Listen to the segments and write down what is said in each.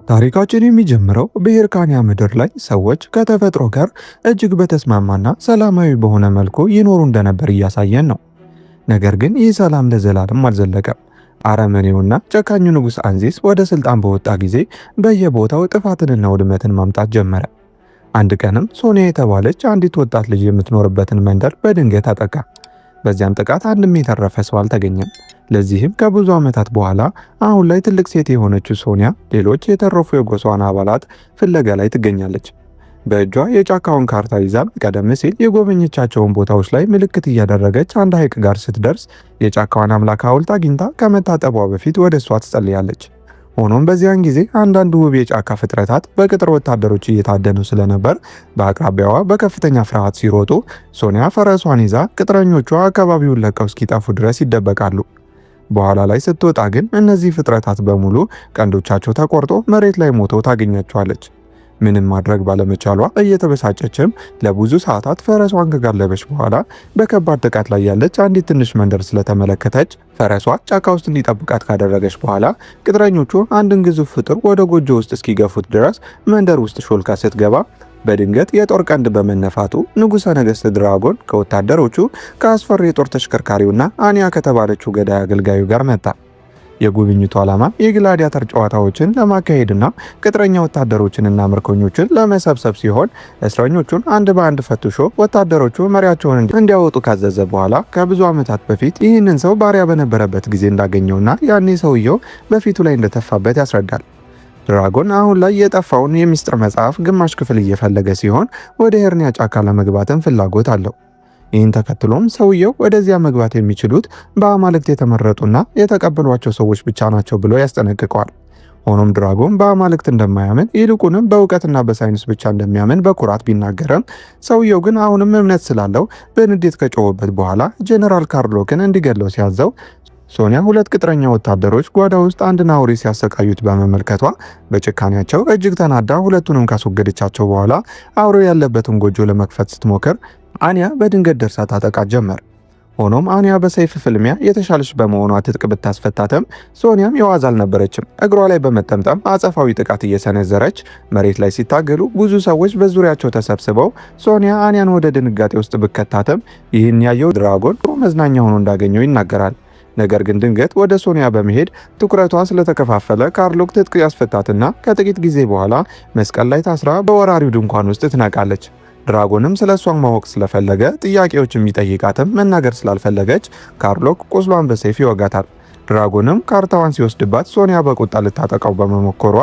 ታሪካችን የሚጀምረው በሂርካንያ ምድር ላይ ሰዎች ከተፈጥሮ ጋር እጅግ በተስማማና ሰላማዊ በሆነ መልኩ ይኖሩ እንደነበር እያሳየን ነው። ነገር ግን ይህ ሰላም ለዘላለም አልዘለቀም። አረመኔውና ጨካኙ ንጉሥ አንዚስ ወደ ስልጣን በወጣ ጊዜ በየቦታው ጥፋትንና ውድመትን ማምጣት ጀመረ። አንድ ቀንም ሶኒያ የተባለች አንዲት ወጣት ልጅ የምትኖርበትን መንደር በድንገት አጠቃ። በዚያም ጥቃት አንድም የተረፈ ሰው አልተገኘም። ለዚህም ከብዙ ዓመታት በኋላ አሁን ላይ ትልቅ ሴት የሆነችው ሶኒያ ሌሎች የተረፉ የጎሳዋን አባላት ፍለጋ ላይ ትገኛለች። በእጇ የጫካውን ካርታ ይዛ ቀደም ሲል የጎበኘቻቸውን ቦታዎች ላይ ምልክት እያደረገች አንድ ሐይቅ ጋር ስትደርስ የጫካዋን አምላክ ሐውልት አግኝታ ከመታጠቧ በፊት ወደ እሷ ትጸልያለች። ሆኖም በዚያን ጊዜ አንዳንድ ውብ የጫካ ፍጥረታት በቅጥር ወታደሮች እየታደኑ ስለነበር በአቅራቢያዋ በከፍተኛ ፍርሃት ሲሮጡ ሶኒያ ፈረሷን ይዛ ቅጥረኞቿ አካባቢውን ለቀው እስኪጠፉ ድረስ ይደበቃሉ። በኋላ ላይ ስትወጣ ግን እነዚህ ፍጥረታት በሙሉ ቀንዶቻቸው ተቆርጦ መሬት ላይ ሞተው ታገኛቸዋለች። ምንም ማድረግ ባለመቻሏ እየተበሳጨችም ለብዙ ሰዓታት ፈረሷን ከጋለበች በኋላ በከባድ ጥቃት ላይ ያለች አንዲት ትንሽ መንደር ስለተመለከተች ፈረሷ ጫካ ውስጥ እንዲጠብቃት ካደረገች በኋላ ቅጥረኞቹ አንድን ግዙፍ ፍጡር ወደ ጎጆ ውስጥ እስኪገፉት ድረስ መንደር ውስጥ ሾልካ ስትገባ በድንገት የጦር ቀንድ በመነፋቱ ንጉሠ ነገሥት ድራጎን ከወታደሮቹ ከአስፈሪ የጦር ተሽከርካሪውና አንያ ከተባለችው ገዳይ አገልጋዩ ጋር መጣ። የጉብኝቱ ዓላማ የግላዲያተር ጨዋታዎችን ለማካሄድና ቅጥረኛ ወታደሮችንና ምርኮኞችን ለመሰብሰብ ሲሆን እስረኞቹን አንድ በአንድ ፈትሾ ወታደሮቹ መሪያቸውን እንዲያወጡ ካዘዘ በኋላ ከብዙ ዓመታት በፊት ይህንን ሰው ባሪያ በነበረበት ጊዜ እንዳገኘውና ያኔ ሰውየው በፊቱ ላይ እንደተፋበት ያስረዳል። ድራጎን አሁን ላይ የጠፋውን የሚስጥር መጽሐፍ ግማሽ ክፍል እየፈለገ ሲሆን ወደ ሄርኒያ ጫካ ለመግባትም ፍላጎት አለው። ይህን ተከትሎም ሰውየው ወደዚያ መግባት የሚችሉት በአማልክት የተመረጡና የተቀበሏቸው ሰዎች ብቻ ናቸው ብሎ ያስጠነቅቀዋል። ሆኖም ድራጎን በአማልክት እንደማያምን ይልቁንም በእውቀትና በሳይንስ ብቻ እንደሚያምን በኩራት ቢናገርም ሰውየው ግን አሁንም እምነት ስላለው በንዴት ከጮኸበት በኋላ ጄኔራል ካርሎክን እንዲገለው ሲያዘው ሶኒያ ሁለት ቅጥረኛ ወታደሮች ጓዳ ውስጥ አንድን አውሬ ሲያሰቃዩት በመመልከቷ በጭካኔያቸው እጅግ ተናዳ ሁለቱንም ካስወገደቻቸው በኋላ አውሬው ያለበትን ጎጆ ለመክፈት ስትሞክር አንያ በድንገት ደርሳ ታጠቃት ጀመር። ሆኖም አንያ በሰይፍ ፍልሚያ የተሻለች በመሆኗ ትጥቅ ብታስፈታትም ሶኒያም የዋዛ አልነበረችም። እግሯ ላይ በመጠምጠም አጸፋዊ ጥቃት እየሰነዘረች መሬት ላይ ሲታገሉ ብዙ ሰዎች በዙሪያቸው ተሰብስበው ሶኒያ አንያን ወደ ድንጋጤ ውስጥ ብከታትም ይህን ያየው ድራጎን ጥሩ መዝናኛ ሆኖ እንዳገኘው ይናገራል። ነገር ግን ድንገት ወደ ሶኒያ በመሄድ ትኩረቷ ስለተከፋፈለ ካርሎክ ትጥቅ ያስፈታትና ከጥቂት ጊዜ በኋላ መስቀል ላይ ታስራ በወራሪው ድንኳን ውስጥ ትነቃለች። ድራጎንም ስለ እሷን ማወቅ ስለፈለገ ጥያቄዎች የሚጠይቃትም መናገር ስላልፈለገች ካርሎክ ቁስሏን በሰይፍ ይወጋታል። ድራጎንም ካርታዋን ሲወስድባት ሶኒያ በቁጣ ልታጠቃው በመሞከሯ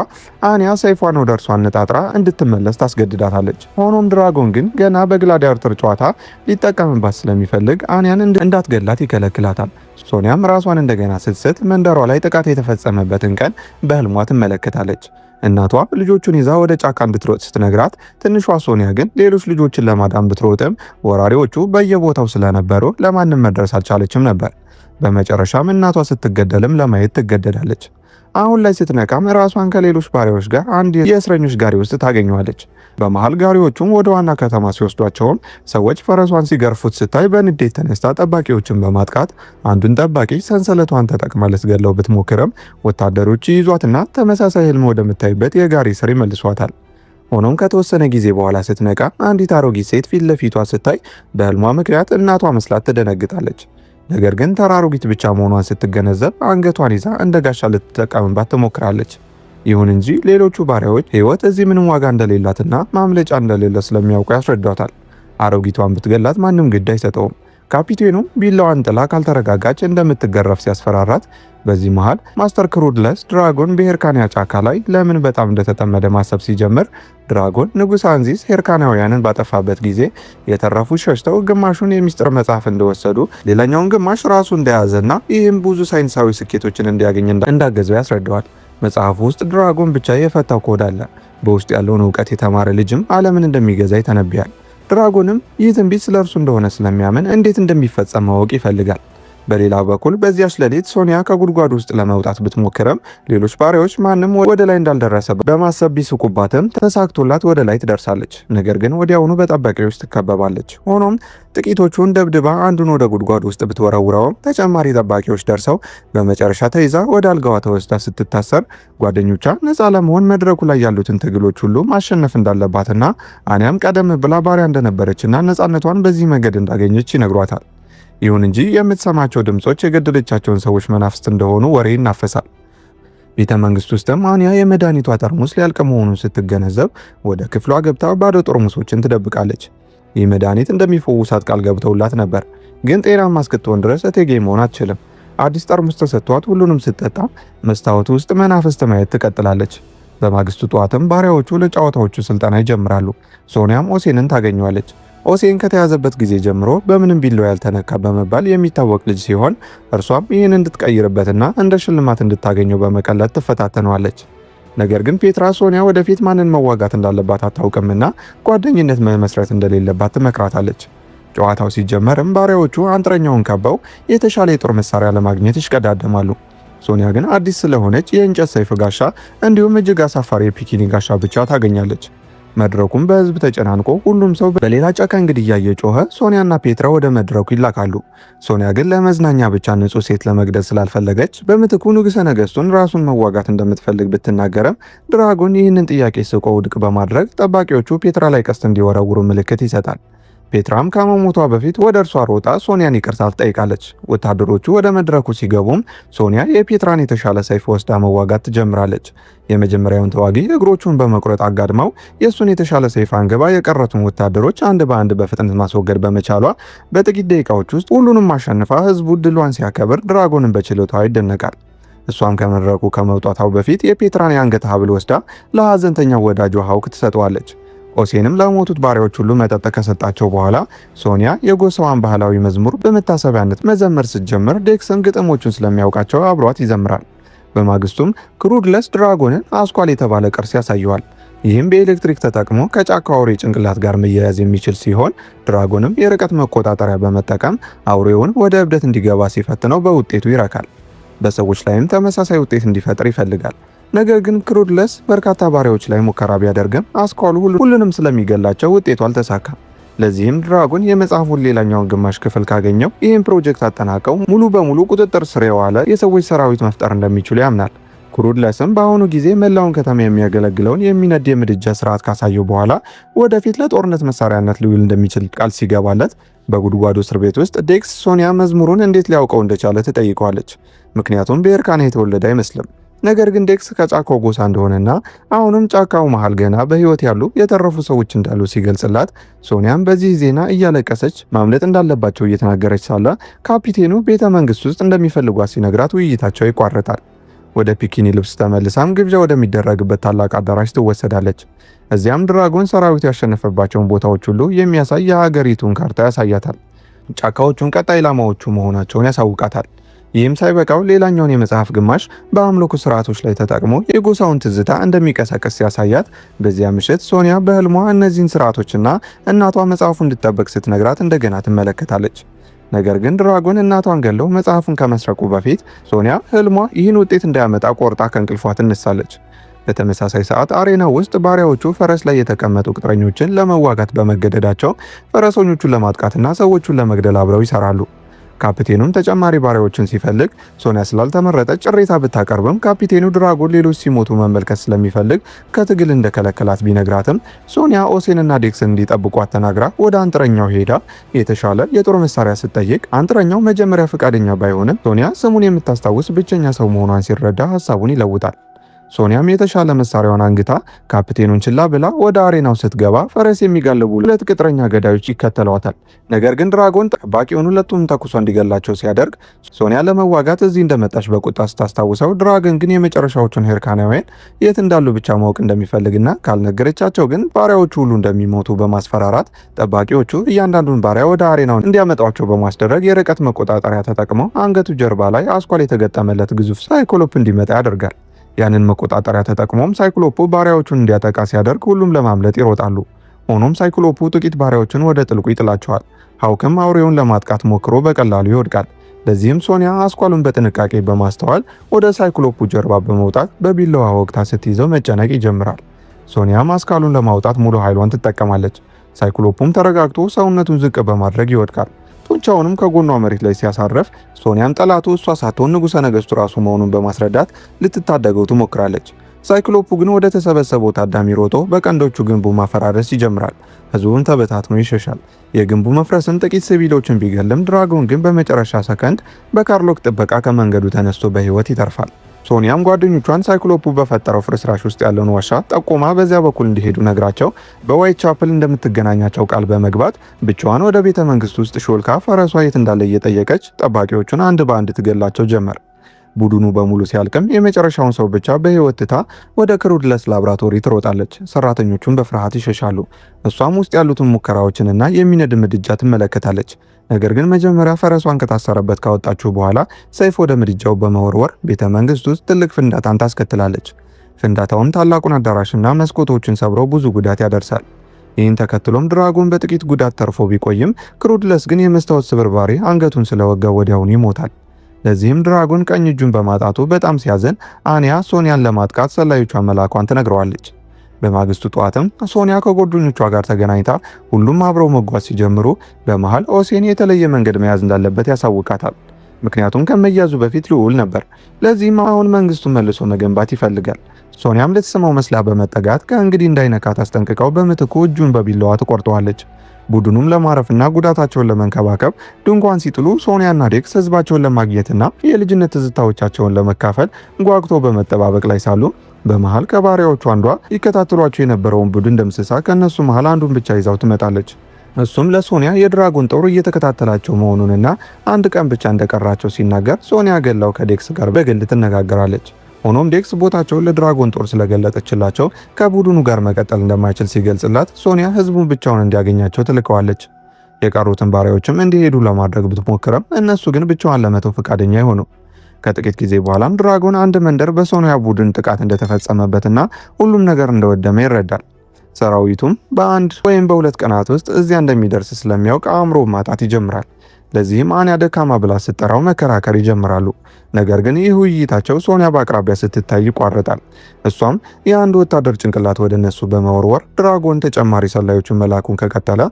አንያ ሰይፏን ወደ እርሷ አነጣጥራ እንድትመለስ ታስገድዳታለች። ሆኖም ድራጎን ግን ገና በግላዲያተር ጨዋታ ሊጠቀምባት ስለሚፈልግ አንያን እንዳትገላት ይከለክላታል። ሶኒያም ራሷን እንደገና ስትስት መንደሯ ላይ ጥቃት የተፈጸመበትን ቀን በህልሟ ትመለከታለች። እናቷ ልጆቹን ይዛ ወደ ጫካ እንድትሮጥ ስትነግራት ትንሿ ሶኒያ ግን ሌሎች ልጆችን ለማዳን ብትሮጥም ወራሪዎቹ በየቦታው ስለነበሩ ለማንም መድረስ አልቻለችም ነበር። በመጨረሻም እናቷ ስትገደልም ለማየት ትገደዳለች። አሁን ላይ ስትነቃም ራሷን ከሌሎች ባሪያዎች ጋር አንድ የእስረኞች ጋሪ ውስጥ ታገኘዋለች። በመሃል ጋሪዎቹም ወደ ዋና ከተማ ሲወስዷቸውም ሰዎች ፈረሷን ሲገርፉት ስታይ በንዴት ተነስታ ጠባቂዎችን በማጥቃት አንዱን ጠባቂ ሰንሰለቷን ተጠቅማ ልትገለው ብትሞክርም ወታደሮች ይዟትና ተመሳሳይ ህልም ወደምታይበት የጋሪ ስር ይመልሷታል። ሆኖም ከተወሰነ ጊዜ በኋላ ስትነቃ አንዲት አሮጊት ሴት ፊት ለፊቷ ስታይ በህልሟ ምክንያት እናቷ መስላት ትደነግጣለች። ነገር ግን ተራ አሮጊት ብቻ መሆኗን ስትገነዘብ አንገቷን ይዛ እንደ ጋሻ ልትጠቀምባት ትሞክራለች። ይሁን እንጂ ሌሎቹ ባሪያዎች ህይወት እዚህ ምንም ዋጋ እንደሌላትና ማምለጫ እንደሌለ ስለሚያውቁ ያስረዷታል። አሮጊቷን ብትገላት ማንም ግድ አይሰጠውም። ካፒቴኑም ቢላዋን ጥላ ካልተረጋጋች እንደምትገረፍ ሲያስፈራራት፣ በዚህ መሃል ማስተር ክሩድለስ ድራጎን በሄርካንያ ጫካ ላይ ለምን በጣም እንደተጠመደ ማሰብ ሲጀምር ድራጎን ንጉሥ አንዚስ ሄርካናውያንን ባጠፋበት ጊዜ የተረፉ ሸሽተው ግማሹን የሚስጥር መጽሐፍ እንደወሰዱ ሌላኛውን ግማሽ ራሱ እንደያዘና ይህም ብዙ ሳይንሳዊ ስኬቶችን እንዲያገኝ እንዳገዘው ያስረዳዋል። መጽሐፉ ውስጥ ድራጎን ብቻ የፈታው ኮድ አለ። በውስጥ ያለውን እውቀት የተማረ ልጅም ዓለምን እንደሚገዛ ይተነብያል። ድራጎንም ይህ ትንቢት ስለ እርሱ እንደሆነ ስለሚያምን እንዴት እንደሚፈጸም ማወቅ ይፈልጋል። በሌላ በኩል በዚያች ሌሊት ሶኒያ ከጉድጓድ ውስጥ ለመውጣት ብትሞክርም ሌሎች ባሪያዎች ማንም ወደ ላይ እንዳልደረሰ በማሰብ ቢስቁባትም ተሳክቶላት ወደ ላይ ትደርሳለች። ነገር ግን ወዲያውኑ በጠባቂዎች ትከበባለች። ሆኖም ጥቂቶቹን ደብድባ አንዱን ወደ ጉድጓድ ውስጥ ብትወረውረውም ተጨማሪ ጠባቂዎች ደርሰው በመጨረሻ ተይዛ ወደ አልጋዋ ተወስዳ ስትታሰር ጓደኞቿ ነፃ ለመሆን መድረኩ ላይ ያሉትን ትግሎች ሁሉ ማሸነፍ እንዳለባትና አኒያም ቀደም ብላ ባሪያ እንደነበረችና ነፃነቷን በዚህ መንገድ እንዳገኘች ይነግሯታል። ይሁን እንጂ የምትሰማቸው ድምጾች የገደለቻቸውን ሰዎች መናፍስት እንደሆኑ ወሬ ይናፈሳል። ቤተ መንግስት ውስጥም አኒያ የመድኃኒቷ ጠርሙስ ሊያልቅ መሆኑን ስትገነዘብ ወደ ክፍሏ ገብታ ባዶ ጠርሙሶችን ትደብቃለች። ይህ መድኃኒት እንደሚፈውሳት ቃል ገብተውላት ነበር፣ ግን ጤናማ እስክትሆን ድረስ እቴጌ መሆን አትችልም። አዲስ ጠርሙስ ተሰጥቷት ሁሉንም ስትጠጣ መስታወቱ ውስጥ መናፍስት ማየት ትቀጥላለች። በማግስቱ ጠዋትም ባሪያዎቹ ለጨዋታዎቹ ስልጠና ይጀምራሉ። ሶኒያም ኦሴንን ታገኘዋለች። ኦሴን ከተያዘበት ጊዜ ጀምሮ በምንም ቢላዋ ያልተነካ በመባል የሚታወቅ ልጅ ሲሆን እርሷም ይህን እንድትቀይርበትና እንደ ሽልማት እንድታገኘው በመቀለድ ትፈታተነዋለች። ነገር ግን ፔትራ ሶኒያ ወደፊት ማንን መዋጋት እንዳለባት አታውቅምና ጓደኝነት መመስረት እንደሌለባት ትመክራታለች። ጨዋታው ሲጀመርም ባሪያዎቹ አንጥረኛውን ከበው የተሻለ የጦር መሳሪያ ለማግኘት ይሽቀዳደማሉ። ሶኒያ ግን አዲስ ስለሆነች የእንጨት ሰይፍ ጋሻ እንዲሁም እጅግ አሳፋሪ የፒኪኒ ጋሻ ብቻ ታገኛለች። መድረኩም በህዝብ ተጨናንቆ ሁሉም ሰው በሌላ ጨካኝ ግድያ እየጮኸ ሶኒያና ፔትራ ወደ መድረኩ ይላካሉ። ሶኒያ ግን ለመዝናኛ ብቻ ንጹህ ሴት ለመግደል ስላልፈለገች በምትኩ ንጉሠ ነገሥቱን ራሱን መዋጋት እንደምትፈልግ ብትናገረም ድራጎን ይህንን ጥያቄ ስቆ ውድቅ በማድረግ ጠባቂዎቹ ፔትራ ላይ ቀስት እንዲወረውሩ ምልክት ይሰጣል። ፔትራም ከመሞቷ በፊት ወደ እርሷ ሮጣ ሶኒያን ይቅርታ ትጠይቃለች። ወታደሮቹ ወደ መድረኩ ሲገቡም ሶኒያ የፔትራን የተሻለ ሰይፍ ወስዳ መዋጋት ትጀምራለች። የመጀመሪያውን ተዋጊ እግሮቹን በመቁረጥ አጋድመው የእሱን የተሻለ ሰይፍ አንግባ የቀረቱን ወታደሮች አንድ በአንድ በፍጥነት ማስወገድ በመቻሏ በጥቂት ደቂቃዎች ውስጥ ሁሉንም አሸንፋ ህዝቡ ድሏን ሲያከብር ድራጎንን በችሎታዋ ይደነቃል። እሷም ከመድረኩ ከመውጣታው በፊት የፔትራን የአንገት ሐብል ወስዳ ለሐዘንተኛው ወዳጇ ሀውክ ትሰጠዋለች። ኦሴንም ለሞቱት ባሪያዎች ሁሉ መጠጥ ከሰጣቸው በኋላ ሶኒያ የጎሳዋን ባህላዊ መዝሙር በመታሰቢያነት መዘመር ስትጀምር ዴክስም ግጥሞቹን ስለሚያውቃቸው አብሯት ይዘምራል። በማግስቱም ክሩድለስ ድራጎንን አስኳል የተባለ ቅርስ ያሳየዋል። ይህም በኤሌክትሪክ ተጠቅሞ ከጫካ አውሬ ጭንቅላት ጋር መያያዝ የሚችል ሲሆን ድራጎንም የርቀት መቆጣጠሪያ በመጠቀም አውሬውን ወደ እብደት እንዲገባ ሲፈትነው በውጤቱ ይረካል። በሰዎች ላይም ተመሳሳይ ውጤት እንዲፈጥር ይፈልጋል። ነገር ግን ክሩድለስ በርካታ ባሪያዎች ላይ ሙከራ ቢያደርግም አስኳሉ ሁሉንም ስለሚገላቸው ውጤቱ አልተሳካም። ለዚህም ድራጎን የመጽሐፉን ሌላኛውን ግማሽ ክፍል ካገኘው ይህን ፕሮጀክት አጠናቀው ሙሉ በሙሉ ቁጥጥር ስር የዋለ የሰዎች ሰራዊት መፍጠር እንደሚችሉ ያምናል። ክሩድለስም በአሁኑ ጊዜ መላውን ከተማ የሚያገለግለውን የሚነድ የምድጃ ስርዓት ካሳየው በኋላ ወደፊት ለጦርነት መሳሪያነት ሊውል እንደሚችል ቃል ሲገባለት በጉድጓዱ እስር ቤት ውስጥ ዴክስ ሶኒያ መዝሙሩን እንዴት ሊያውቀው እንደቻለ ትጠይቀዋለች። ምክንያቱም በኤርካና የተወለደ አይመስልም። ነገር ግን ዴክስ ከጫካው ጎሳ እንደሆነና አሁንም ጫካው መሃል ገና በህይወት ያሉ የተረፉ ሰዎች እንዳሉ ሲገልጽላት ሶኒያም በዚህ ዜና እያለቀሰች ማምለጥ እንዳለባቸው እየተናገረች ሳለ ካፒቴኑ ቤተ መንግስት ውስጥ እንደሚፈልጓት ሲነግራት ውይይታቸው ይቋረጣል። ወደ ፒኪኒ ልብስ ተመልሳም ግብዣ ወደሚደረግበት ታላቅ አዳራሽ ትወሰዳለች። እዚያም ድራጎን ሰራዊቱ ያሸነፈባቸውን ቦታዎች ሁሉ የሚያሳይ የሀገሪቱን ካርታ ያሳያታል። ጫካዎቹን ቀጣይ ኢላማዎቹ መሆናቸውን ያሳውቃታል። ይህም ሳይበቃው ሌላኛውን የመጽሐፍ ግማሽ በአምልኮ ስርዓቶች ላይ ተጠቅሞ የጎሳውን ትዝታ እንደሚቀሰቅስ ሲያሳያት፣ በዚያ ምሽት ሶኒያ በህልሟ እነዚህን ስርዓቶችና እናቷ መጽሐፉ እንድትጠበቅ ስትነግራት እንደገና ትመለከታለች። ነገር ግን ድራጎን እናቷን ገለው መጽሐፉን ከመስረቁ በፊት ሶኒያ ህልሟ ይህን ውጤት እንዳያመጣ ቆርጣ ከእንቅልፏ ትነሳለች። በተመሳሳይ ሰዓት አሬና ውስጥ ባሪያዎቹ ፈረስ ላይ የተቀመጡ ቅጥረኞችን ለመዋጋት በመገደዳቸው ፈረሰኞቹን ለማጥቃትና ሰዎቹን ለመግደል አብረው ይሰራሉ። ካፒቴኑም ተጨማሪ ባሪያዎችን ሲፈልግ ሶኒያ ስላልተመረጠች ቅሬታ ብታቀርብም ካፒቴኑ ድራጎን ሌሎች ሲሞቱ መመልከት ስለሚፈልግ ከትግል እንደከለከላት ቢነግራትም ሶኒያ ኦሴንና ዴክስን እንዲጠብቋት ተናግራ ወደ አንጥረኛው ሄዳ የተሻለ የጦር መሳሪያ ስትጠይቅ አንጥረኛው መጀመሪያ ፈቃደኛ ባይሆንም ሶኒያ ስሙን የምታስታውስ ብቸኛ ሰው መሆኗን ሲረዳ ሀሳቡን ይለውጣል። ሶኒያም የተሻለ መሳሪያዋን አንግታ ካፒቴኑን ችላ ብላ ወደ አሬናው ስትገባ ፈረስ የሚጋልቡ ሁለት ቅጥረኛ ገዳዮች ይከተሏታል። ነገር ግን ድራጎን ጠባቂውን ሁለቱም ተኩሶ እንዲገላቸው ሲያደርግ ሶኒያ ለመዋጋት እዚህ እንደመጣች በቁጣ ስታስታውሰው፣ ድራጎን ግን የመጨረሻዎቹን ሄርካናውያን የት እንዳሉ ብቻ ማወቅ እንደሚፈልግና ካልነገረቻቸው ግን ባሪያዎቹ ሁሉ እንደሚሞቱ በማስፈራራት ጠባቂዎቹ እያንዳንዱን ባሪያ ወደ አሬናው እንዲያመጣቸው በማስደረግ የርቀት መቆጣጠሪያ ተጠቅመው አንገቱ ጀርባ ላይ አስኳል የተገጠመለት ግዙፍ ሳይክሎፕ እንዲመጣ ያደርጋል። ያንን መቆጣጠሪያ ተጠቅሞም ሳይክሎፑ ባሪያዎቹን እንዲያጠቃ ሲያደርግ ሁሉም ለማምለጥ ይሮጣሉ። ሆኖም ሳይክሎፑ ጥቂት ባሪያዎችን ወደ ጥልቁ ይጥላቸዋል። ሀውክም አውሬውን ለማጥቃት ሞክሮ በቀላሉ ይወድቃል። ለዚህም ሶኒያ አስኳሉን በጥንቃቄ በማስተዋል ወደ ሳይክሎፑ ጀርባ በመውጣት በቢላዋ ወቅታ ስትይዘው መጨነቅ ይጀምራል። ሶኒያም አስኳሉን ለማውጣት ሙሉ ኃይሏን ትጠቀማለች። ሳይክሎፑም ተረጋግቶ ሰውነቱን ዝቅ በማድረግ ይወድቃል። ጡንቻውንም ከጎኗ መሬት ላይ ሲያሳርፍ ሶኒያም ጠላቱ እሷ ሳትሆን ንጉሠ ነገሥቱ ራሱ መሆኑን በማስረዳት ልትታደገው ትሞክራለች። ሳይክሎፑ ግን ወደ ተሰበሰበው ታዳሚ ሮጦ በቀንዶቹ ግንቡ ማፈራረስ ይጀምራል። ህዝቡም ተበታትኖ ይሸሻል። የግንቡ መፍረስም ጥቂት ሲቪሎችን ቢገልም ድራጎን ግን በመጨረሻ ሰከንድ በካርሎክ ጥበቃ ከመንገዱ ተነስቶ በህይወት ይተርፋል። ሶኒያም ጓደኞቿን ሳይክሎፑ በፈጠረው ፍርስራሽ ውስጥ ያለውን ዋሻ ጠቆማ በዚያ በኩል እንዲሄዱ ነግራቸው በዋይት ቻፕል እንደምትገናኛቸው ቃል በመግባት ብቻዋን ወደ ቤተ መንግስት ውስጥ ሾልካ ፈረሷ የት እንዳለ እየጠየቀች ጠባቂዎቹን አንድ በአንድ ትገላቸው ጀመር። ቡድኑ በሙሉ ሲያልቅም የመጨረሻውን ሰው ብቻ በህይወት ትታ ወደ ክሩድለስ ላብራቶሪ ትሮጣለች። ሰራተኞቹን በፍርሃት ይሸሻሉ። እሷም ውስጥ ያሉትን ሙከራዎችንና የሚነድ ምድጃ ትመለከታለች። ነገር ግን መጀመሪያ ፈረሷን ከታሰረበት ካወጣችሁ በኋላ ሰይፍ ወደ ምድጃው በመወርወር ቤተ መንግስት ውስጥ ትልቅ ፍንዳታን ታስከትላለች። ፍንዳታውም ታላቁን አዳራሽና መስኮቶችን ሰብሮ ብዙ ጉዳት ያደርሳል። ይህን ተከትሎም ድራጎን በጥቂት ጉዳት ተርፎ ቢቆይም ክሩድለስ ግን የመስታወት ስብርባሪ አንገቱን ስለወጋ ወዲያውኑ ይሞታል። ለዚህም ድራጎን ቀኝ እጁን በማጣቱ በጣም ሲያዝን አንያ ሶኒያን ለማጥቃት ሰላዮቿን መላኳን ትነግረዋለች። በማግስቱ ጠዋትም ሶኒያ ከጓደኞቿ ጋር ተገናኝታ ሁሉም አብረው መጓዝ ሲጀምሩ በመሃል ኦሴን የተለየ መንገድ መያዝ እንዳለበት ያሳውቃታል። ምክንያቱም ከመያዙ በፊት ልዑል ነበር። ለዚህም አሁን መንግስቱን መልሶ መገንባት ይፈልጋል። ሶኒያም ልትስመው መስላ በመጠጋት ከእንግዲህ እንዳይነካት አስጠንቅቀው በምትኩ እጁን በቢላዋ ትቆርጠዋለች። ቡድኑም ለማረፍና ጉዳታቸውን ለመንከባከብ ድንኳን ሲጥሉ ሶኒያና ዴክስ ህዝባቸውን ለማግኘትና የልጅነት ትዝታዎቻቸውን ለመካፈል ጓጉቶ በመጠባበቅ ላይ ሳሉ በመሃል ከባሪያዎቹ አንዷ ይከታተሏቸው የነበረውን ቡድን ደምስሳ ከነሱ መሃል አንዱን ብቻ ይዛው ትመጣለች። እሱም ለሶኒያ የድራጎን ጦር እየተከታተላቸው መሆኑንና አንድ ቀን ብቻ እንደቀራቸው ሲናገር ሶኒያ ገላው ከዴክስ ጋር በግል ትነጋገራለች። ሆኖም ዴክስ ቦታቸውን ለድራጎን ጦር ስለገለጠችላቸው ከቡድኑ ጋር መቀጠል እንደማይችል ሲገልጽላት ሶኒያ ህዝቡን ብቻውን እንዲያገኛቸው ትልከዋለች። የቀሩትን ባሪያዎችም እንዲሄዱ ለማድረግ ብትሞክረም እነሱ ግን ብቻዋን ለመተው ፈቃደኛ አይሆኑ። ከጥቂት ጊዜ በኋላም ድራጎን አንድ መንደር በሶኒያ ቡድን ጥቃት እንደተፈጸመበትና ሁሉም ነገር እንደወደመ ይረዳል። ሰራዊቱም በአንድ ወይም በሁለት ቀናት ውስጥ እዚያ እንደሚደርስ ስለሚያውቅ አእምሮ ማጣት ይጀምራል። ለዚህም አንያ ደካማ ብላ ስትጠራው መከራከር ይጀምራሉ። ነገር ግን ይህ ውይይታቸው ሶኒያ በአቅራቢያ ስትታይ ይቋረጣል። እሷም የአንድ ወታደር ጭንቅላት ወደ እነሱ በመወርወር ድራጎን ተጨማሪ ሰላዮችን መላኩን ከቀጠለ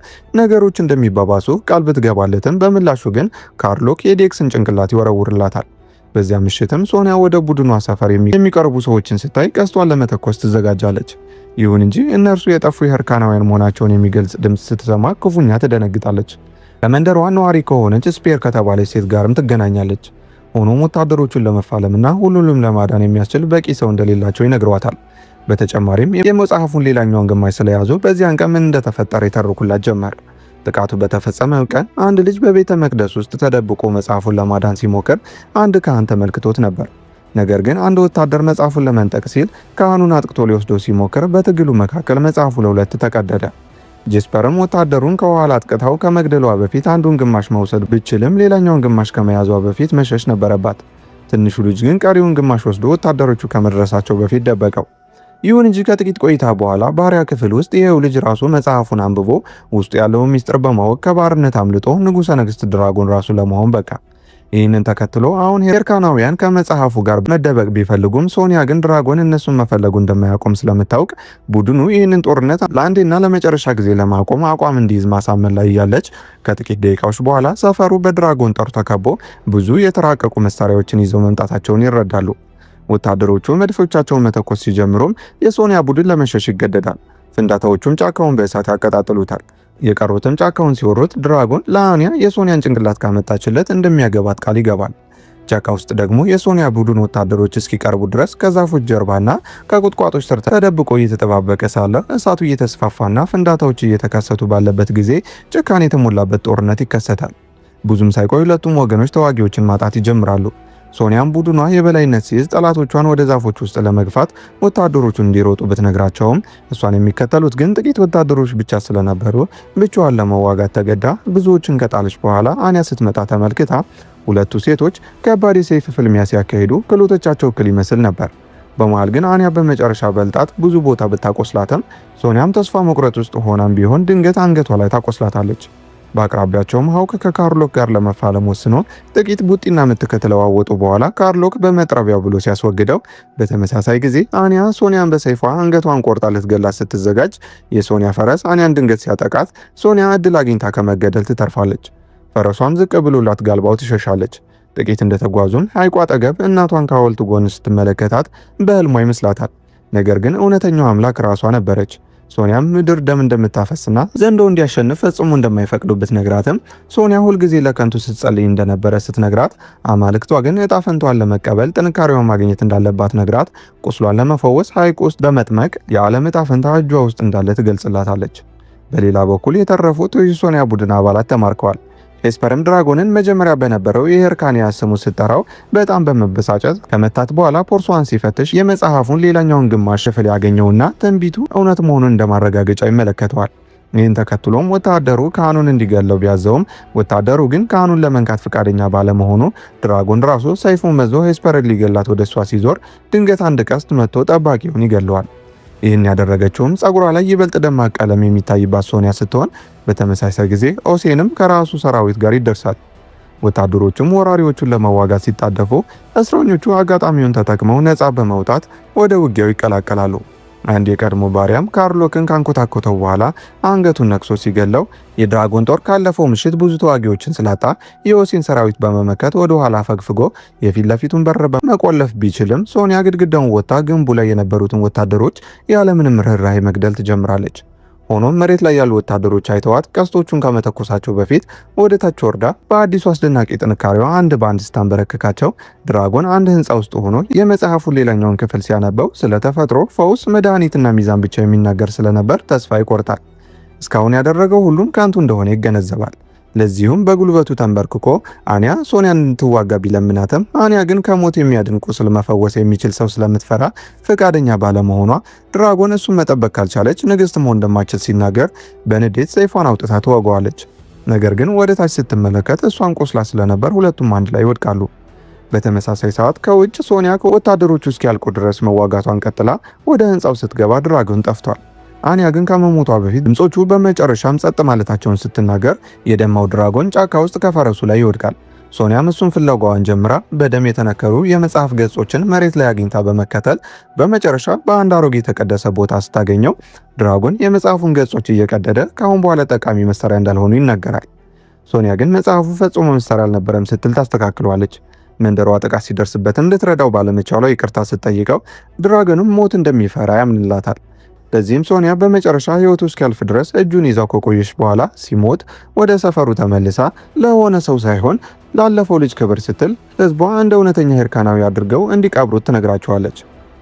ነገሮች እንደሚባባሱ ቃል ብትገባለትም በምላሹ ግን ካርሎክ የዴክስን ጭንቅላት ይወረውርላታል። በዚያ ምሽትም ሶኒያ ወደ ቡድኗ ሰፈር የሚቀርቡ ሰዎችን ስታይ ቀስቷን ለመተኮስ ትዘጋጃለች። ይሁን እንጂ እነርሱ የጠፉ የህርካናውያን መሆናቸውን የሚገልጽ ድምፅ ስትሰማ ክፉኛ ትደነግጣለች። ከመንደሯ ነዋሪ ከሆነች ስፔር ከተባለች ሴት ጋርም ትገናኛለች። ሆኖም ወታደሮቹን ለመፋለምና ሁሉንም ለማዳን የሚያስችል በቂ ሰው እንደሌላቸው ይነግሯታል። በተጨማሪም የመጽሐፉን ሌላኛውን ግማሽ ስለያዙ በዚያን ቀን ምን እንደተፈጠረ ይተርኩላት ጀመር። ጥቃቱ በተፈጸመ ቀን አንድ ልጅ በቤተ መቅደስ ውስጥ ተደብቆ መጽሐፉን ለማዳን ሲሞክር አንድ ካህን ተመልክቶት ነበር። ነገር ግን አንድ ወታደር መጽሐፉን ለመንጠቅ ሲል ካህኑን አጥቅቶ ሊወስደው ሲሞክር በትግሉ መካከል መጽሐፉ ለሁለት ተቀደደ። ጄስፐርም ወታደሩን ከኋላ አጥቅታው ከመግደሏ በፊት አንዱን ግማሽ መውሰድ ብችልም ሌላኛውን ግማሽ ከመያዟ በፊት መሸሽ ነበረባት። ትንሹ ልጅ ግን ቀሪውን ግማሽ ወስዶ ወታደሮቹ ከመድረሳቸው በፊት ደበቀው። ይሁን እንጂ ከጥቂት ቆይታ በኋላ ባሪያ ክፍል ውስጥ ይሄው ልጅ ራሱ መጽሐፉን አንብቦ ውስጡ ያለውን ሚስጥር በማወቅ ከባርነት አምልጦ ንጉሠ ነገሥት ድራጎን ራሱ ለመሆን በቃ። ይህንን ተከትሎ አሁን ሄርካናውያን ከመጽሐፉ ጋር መደበቅ ቢፈልጉም ሶኒያ ግን ድራጎን እነሱን መፈለጉ እንደማያቆም ስለምታውቅ ቡድኑ ይህንን ጦርነት ለአንዴና ለመጨረሻ ጊዜ ለማቆም አቋም እንዲይዝ ማሳመን ላይ ያለች። ከጥቂት ደቂቃዎች በኋላ ሰፈሩ በድራጎን ጦር ተከቦ ብዙ የተራቀቁ መሳሪያዎችን ይዘው መምጣታቸውን ይረዳሉ። ወታደሮቹ መድፎቻቸውን መተኮስ ሲጀምሩም የሶኒያ ቡድን ለመሸሽ ይገደዳል። ፍንዳታዎቹም ጫካውን በእሳት ያቀጣጥሉታል። የቀሩትም ጫካውን ሲወሩት ድራጎን ለአንያ የሶኒያን ጭንቅላት ካመጣችለት እንደሚያገባት ቃል ይገባል። ጫካ ውስጥ ደግሞ የሶኒያ ቡድን ወታደሮች እስኪቀርቡ ድረስ ከዛፎች ጀርባና ከቁጥቋጦች ስር ተደብቆ እየተጠባበቀ ሳለ እሳቱ እየተስፋፋና ፍንዳታዎች እየተከሰቱ ባለበት ጊዜ ጭካኔ የተሞላበት ጦርነት ይከሰታል። ብዙም ሳይቆይ ሁለቱም ወገኖች ተዋጊዎችን ማጣት ይጀምራሉ። ሶኒያም ቡድኗ የበላይነት ሲይዝ ጠላቶቿን ወደ ዛፎች ውስጥ ለመግፋት ወታደሮቹን እንዲሮጡ ብትነግራቸውም እሷን የሚከተሉት ግን ጥቂት ወታደሮች ብቻ ስለነበሩ ብቻዋን ለመዋጋት ተገዳ ብዙዎችን ከጣለች በኋላ አንያ ስትመጣ ተመልክታ ሁለቱ ሴቶች ከባድ የሰይፍ ፍልሚያ ሲያካሂዱ ክህሎታቸው እኩል ይመስል ነበር። በመሃል ግን አንያ በመጨረሻ በልጣት ብዙ ቦታ ብታቆስላትም ሶኒያም ተስፋ መቁረጥ ውስጥ ሆናም ቢሆን ድንገት አንገቷ ላይ ታቆስላታለች። በአቅራቢያቸውም ሀውክ ከካርሎክ ጋር ለመፋለም ወስኖ ጥቂት ቡጢና ምት ከተለዋወጡ በኋላ ካርሎክ በመጥረቢያው ብሎ ሲያስወግደው፣ በተመሳሳይ ጊዜ አኒያ ሶኒያን በሰይፏ አንገቷን ቆርጣ ልትገላት ስትዘጋጅ የሶኒያ ፈረስ አኒያን ድንገት ሲያጠቃት ሶኒያ እድል አግኝታ ከመገደል ትተርፋለች። ፈረሷም ዝቅ ብሎላት ጋልባው ትሸሻለች። ጥቂት እንደተጓዙም ሐይቁ አጠገብ እናቷን ከሐውልቱ ጎን ስትመለከታት በህልሟ ይመስላታል። ነገር ግን እውነተኛው አምላክ ራሷ ነበረች። ሶኒያም ምድር ደም እንደምታፈስና ዘንዶ እንዲያሸንፍ ፈጽሞ እንደማይፈቅዱበት ነግራትም ሶኒያ ሁልጊዜ ለከንቱ ስትጸልይ እንደነበረ ስትነግራት፣ አማልክቷ ግን እጣ ፈንታዋን ለመቀበል ጥንካሬዋን ማግኘት እንዳለባት ነግራት ቁስሏን ለመፈወስ ሐይቁ ውስጥ በመጥመቅ የዓለም እጣ ፈንታ እጇ ውስጥ እንዳለ ትገልጽላታለች። በሌላ በኩል የተረፉት የሶኒያ ቡድን አባላት ተማርከዋል። ኤስፐርም ድራጎንን መጀመሪያ በነበረው የሄርካኒያ ስሙ ስትጠራው በጣም በመበሳጨት ከመታት በኋላ ፖርሷን ሲፈትሽ የመጽሐፉን ሌላኛውን ግማሽ ክፍል ያገኘውና ትንቢቱ እውነት መሆኑን እንደማረጋገጫ ይመለከተዋል። ይህን ተከትሎም ወታደሩ ካህኑን እንዲገለው ቢያዘውም ወታደሩ ግን ካህኑን ለመንካት ፈቃደኛ ባለመሆኑ ድራጎን ራሱ ሰይፉን መዞ ኤስፐርን ሊገላት ወደ እሷ ሲዞር ድንገት አንድ ቀስት መጥቶ ጠባቂውን ይገለዋል። ይህን ያደረገችውም ጸጉሯ ላይ ይበልጥ ደማቅ ቀለም የሚታይባት ሶኒያ ስትሆን በተመሳሳይ ጊዜ ኦሴንም ከራሱ ሰራዊት ጋር ይደርሳል። ወታደሮቹም ወራሪዎቹን ለመዋጋት ሲጣደፉ እስረኞቹ አጋጣሚውን ተጠቅመው ነፃ በመውጣት ወደ ውጊያው ይቀላቀላሉ። አንድ የቀድሞ ባሪያም ካርሎክን ካንኮታኮተው በኋላ አንገቱን ነክሶ ሲገለው የድራጎን ጦር ካለፈው ምሽት ብዙ ተዋጊዎችን ስላጣ የኦሴን ሰራዊት በመመከት ወደ ኋላ ፈግፍጎ የፊት ለፊቱን በር መቆለፍ ቢችልም ሶኒያ ግድግዳውን ወጥታ ግንቡ ላይ የነበሩትን ወታደሮች ያለምንም ርኅራኄ መግደል ትጀምራለች። ሆኖም መሬት ላይ ያሉ ወታደሮች አይተዋት ቀስቶቹን ከመተኮሳቸው በፊት ወደ ታች ወርዳ በአዲሱ አስደናቂ ጥንካሬዋ አንድ በአንድ ስታንበረክካቸው ድራጎን አንድ ህንፃ ውስጥ ሆኖ የመጽሐፉን ሌላኛውን ክፍል ሲያነበው ስለ ተፈጥሮ ፈውስ፣ መድኃኒትና ሚዛን ብቻ የሚናገር ስለነበር ተስፋ ይቆርጣል። እስካሁን ያደረገው ሁሉም ከንቱ እንደሆነ ይገነዘባል። ለዚሁም በጉልበቱ ተንበርክኮ አኒያ ሶኒያን እንድትዋጋ ቢለምናትም አኒያ ግን ከሞት የሚያድን ቁስል መፈወስ የሚችል ሰው ስለምትፈራ ፈቃደኛ ባለመሆኗ ድራጎን እሱን መጠበቅ ካልቻለች ንግስት መሆን እንደማትችል ሲናገር በንዴት ሰይፏን አውጥታ ትወጋዋለች። ነገር ግን ወደ ታች ስትመለከት እሷን ቆስላ ስለነበር ሁለቱም አንድ ላይ ይወድቃሉ። በተመሳሳይ ሰዓት ከውጭ ሶኒያ ከወታደሮቹ እስኪያልቁ ድረስ መዋጋቷን ቀጥላ ወደ ህንፃው ስትገባ ድራጎን ጠፍቷል። አኒያ ግን ከመሞቷ በፊት ድምጾቹ በመጨረሻም ጸጥ ማለታቸውን ስትናገር የደማው ድራጎን ጫካ ውስጥ ከፈረሱ ላይ ይወድቃል። ሶኒያም እሱን ፍለጋዋን ጀምራ በደም የተነከሩ የመጽሐፍ ገጾችን መሬት ላይ አግኝታ በመከተል በመጨረሻ በአንድ አሮጌ የተቀደሰ ቦታ ስታገኘው ድራጎን የመጽሐፉን ገጾች እየቀደደ ከአሁን በኋላ ጠቃሚ መሳሪያ እንዳልሆኑ ይናገራል። ሶኒያ ግን መጽሐፉ ፈጽሞ መሳሪያ አልነበረም ስትል ታስተካክለዋለች። መንደሯ ጥቃት ሲደርስበትም ልትረዳው ባለመቻሏ ይቅርታ ስትጠይቀው ድራጎንም ሞት እንደሚፈራ ያምንላታል። ለዚህም ሶኒያ በመጨረሻ ህይወቱ እስኪያልፍ ድረስ እጁን ይዛው ከቆየች በኋላ ሲሞት ወደ ሰፈሩ ተመልሳ ለሆነ ሰው ሳይሆን ላለፈው ልጅ ክብር ስትል ህዝቧ እንደ እውነተኛ ሄርካናዊ አድርገው እንዲቀብሩት ትነግራቸዋለች።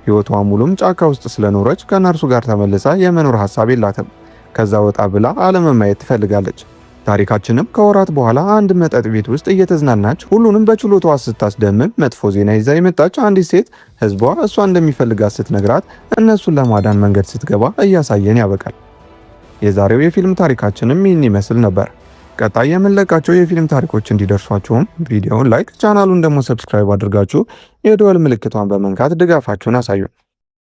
ህይወቷ ሙሉም ጫካ ውስጥ ስለኖረች ከነርሱ ጋር ተመልሳ የመኖር ሐሳብ የላትም። ከዛ ወጣ ብላ ዓለምን ማየት ትፈልጋለች። ታሪካችንም ከወራት በኋላ አንድ መጠጥ ቤት ውስጥ እየተዝናናች ሁሉንም በችሎታዋ ስታስደምም መጥፎ ዜና ይዛ የመጣች አንዲት ሴት ህዝቧ እሷ እንደሚፈልጋት ስትነግራት እነሱን ለማዳን መንገድ ስትገባ እያሳየን ያበቃል። የዛሬው የፊልም ታሪካችንም ይህን ይመስል ነበር። ቀጣይ የምንለቃቸው የፊልም ታሪኮች እንዲደርሷችሁም ቪዲዮውን ላይክ፣ ቻናሉን ደግሞ ሰብስክራይብ አድርጋችሁ የደወል ምልክቷን በመንካት ድጋፋችሁን አሳዩን።